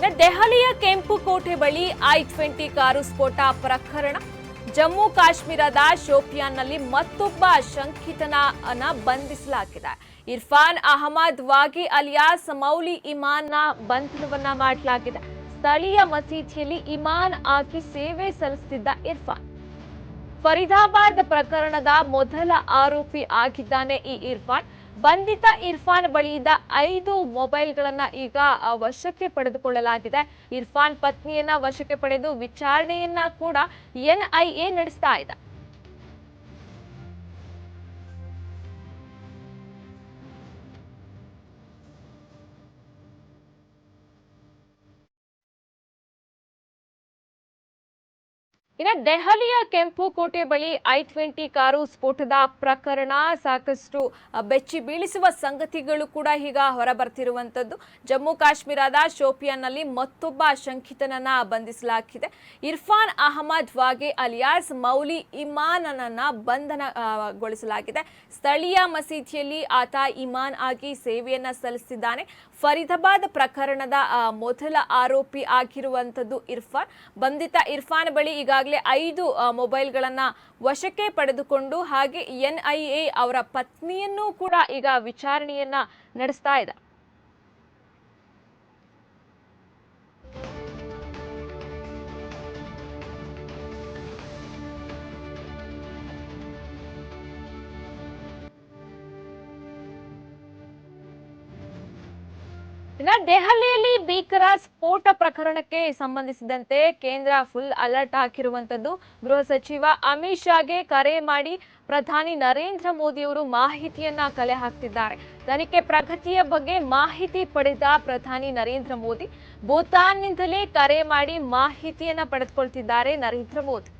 ದೆಹಲಿಯ ಕೆಂಪುಕೋಟೆ ಬಳಿ I-20 car ಸ್ಫೋಟ ಪ್ರಕರಣ. ಜಮ್ಮು ಕಾಶ್ಮೀರದ ಶೋಪಿಯಾನ್ನಲ್ಲಿ ಮತ್ತೊಬ್ಬ ಶಂಕಿತನನ್ನ ಬಂಧಿಸಲಾಗಿದೆ. ಇರ್ಫಾನ್ ಅಹಮದ್ ವಾಗಿ ಅಲಿಯಾಸ್ ಮೌಲಿ ಇಮಾನ್ನ ಬಂಧನವನ್ನ ಮಾಡಲಾಗಿದೆ. ಸ್ಥಳೀಯ ಮಸೀದಿಯಲ್ಲಿ ಇಮಾನ್ ಆಗಿ ಸೇವೆ ಸಲ್ಲಿಸುತ್ತಿದ್ದ ಇರ್ಫಾನ್ ಫರೀದಾಬಾದ್ ಪ್ರಕರಣದ ಮೊದಲ ಆರೋಪಿ ಆಗಿದ್ದಾನೆ. ಈ ಇರ್ಫಾನ್ ಬಂಧಿತ ಇರ್ಫಾನ್ ಬಳಿಯಿಂದ 5 ಮೊಬೈಲ್ಗಳನ್ನ ಈಗ ವಶಕ್ಕೆ ಪಡೆದುಕೊಳ್ಳಲಾಗಿದೆ. ಇರ್ಫಾನ್ ಪತ್ನಿಯನ್ನ ವಶಕ್ಕೆ ಪಡೆದು ವಿಚಾರಣೆಯನ್ನ ಕೂಡ NIA ನಡೆಸ್ತಾ ಇದೆ. ಇನ್ನು ದೆಹಲಿಯ ಕೆಂಪುಕೋಟೆ ಬಳಿ I-20 ಕಾರು ಸ್ಫೋಟದ ಪ್ರಕರಣ ಸಾಕಷ್ಟು ಬೆಚ್ಚಿ ಬೀಳಿಸುವ ಸಂಗತಿಗಳು ಕೂಡ ಈಗ ಹೊರಬರ್ತಿರುವಂತದ್ದು. ಜಮ್ಮು ಕಾಶ್ಮೀರದ ಶೋಪಿಯಾನ್ನಲ್ಲಿ ಮತ್ತೊಬ್ಬ ಶಂಕಿತನನ್ನ ಬಂಧಿಸಲಾಗಿದೆ. ಇರ್ಫಾನ್ ಅಹಮದ್ ವಾಗೆ ಅಲಿಯಾಸ್ ಮೌಲಿ ಇಮಾನನನ್ನ ಬಂಧನಗೊಳಿಸಲಾಗಿದೆ. ಸ್ಥಳೀಯ ಮಸೀದಿಯಲ್ಲಿ ಆತ ಇಮಾನ್ ಆಗಿ ಸೇವೆಯನ್ನ ಸಲ್ಲಿಸಿದ್ದಾನೆ. ಫರೀದಾಬಾದ್ ಪ್ರಕರಣದ ಮೊದಲ ಆರೋಪಿ ಆಗಿರುವಂತದ್ದು ಇರ್ಫಾನ್. ಬಂಧಿತ ಇರ್ಫಾನ್ ಬಳಿ ಈಗಾಗಲೇ 5 ಮೊಬೈಲ್ಗಳನ್ನ ವಶಕ್ಕೆ ಪಡೆದುಕೊಂಡು ಹಾಗೆ NIA ಅವರ ಪತ್ನಿಯನ್ನೂ ಕೂಡ ಈಗ ವಿಚಾರಣೆಯನ್ನ ನಡೆಸ್ತಾ ಇದೆ. ದೆಹಲಿಯಲ್ಲಿ ಭೀಕರ ಸ್ಫೋಟ ಪ್ರಕರಣಕ್ಕೆ ಸಂಬಂಧಿಸಿದಂತೆ ಕೇಂದ್ರ ಫುಲ್ ಅಲರ್ಟ್ ಹಾಕಿರುವಂತದ್ದು. ಗೃಹ ಸಚಿವ ಅಮಿತ್ ಶಾಗೆ ಕರೆ ಮಾಡಿ ಪ್ರಧಾನಿ ನರೇಂದ್ರ ಮೋದಿ ಅವರು ಮಾಹಿತಿಯನ್ನ ಕಲೆ ಹಾಕ್ತಿದ್ದಾರೆ. ತನಿಖೆ ಪ್ರಗತಿಯ ಬಗ್ಗೆ ಮಾಹಿತಿ ಪಡೆದ ಪ್ರಧಾನಿ ನರೇಂದ್ರ ಮೋದಿ ಭೂತಾನ್ನಿಂದಲೇ ಕರೆ ಮಾಡಿ ಮಾಹಿತಿಯನ್ನ ಪಡೆದುಕೊಳ್ತಿದ್ದಾರೆ ನರೇಂದ್ರ ಮೋದಿ.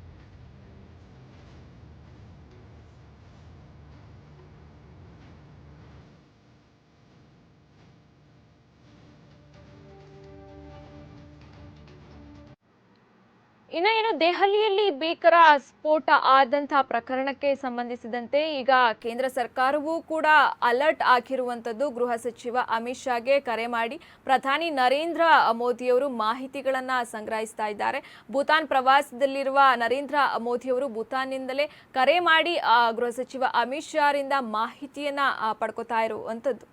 ಇನ್ನು ದೆಹಲಿಯಲ್ಲಿ ಭೀಕರ ಸ್ಫೋಟ ಆದಂತಹ ಪ್ರಕರಣಕ್ಕೆ ಸಂಬಂಧಿಸಿದಂತೆ ಈಗ ಕೇಂದ್ರ ಸರ್ಕಾರವೂ ಕೂಡ ಅಲರ್ಟ್ ಆಗಿರುವಂತದ್ದು. ಗೃಹ ಸಚಿವ ಅಮಿತ್ ಶಾಗೆ ಕರೆ ಮಾಡಿ ಪ್ರಧಾನಿ ನರೇಂದ್ರ ಮೋದಿಯವರು ಮಾಹಿತಿಗಳನ್ನ ಸಂಗ್ರಹಿಸ್ತಾ ಇದ್ದಾರೆ. ಭೂತಾನ್ ಪ್ರವಾಸದಲ್ಲಿರುವ ನರೇಂದ್ರ ಮೋದಿಯವರು ಭೂತಾನ್ನಿಂದಲೇ ಕರೆ ಮಾಡಿ ಗೃಹ ಸಚಿವ ಅಮಿತ್ ಶಾರಿಂದ ಮಾಹಿತಿಯನ್ನ ಪಡ್ಕೋತಾ ಇರುವಂತದ್ದು.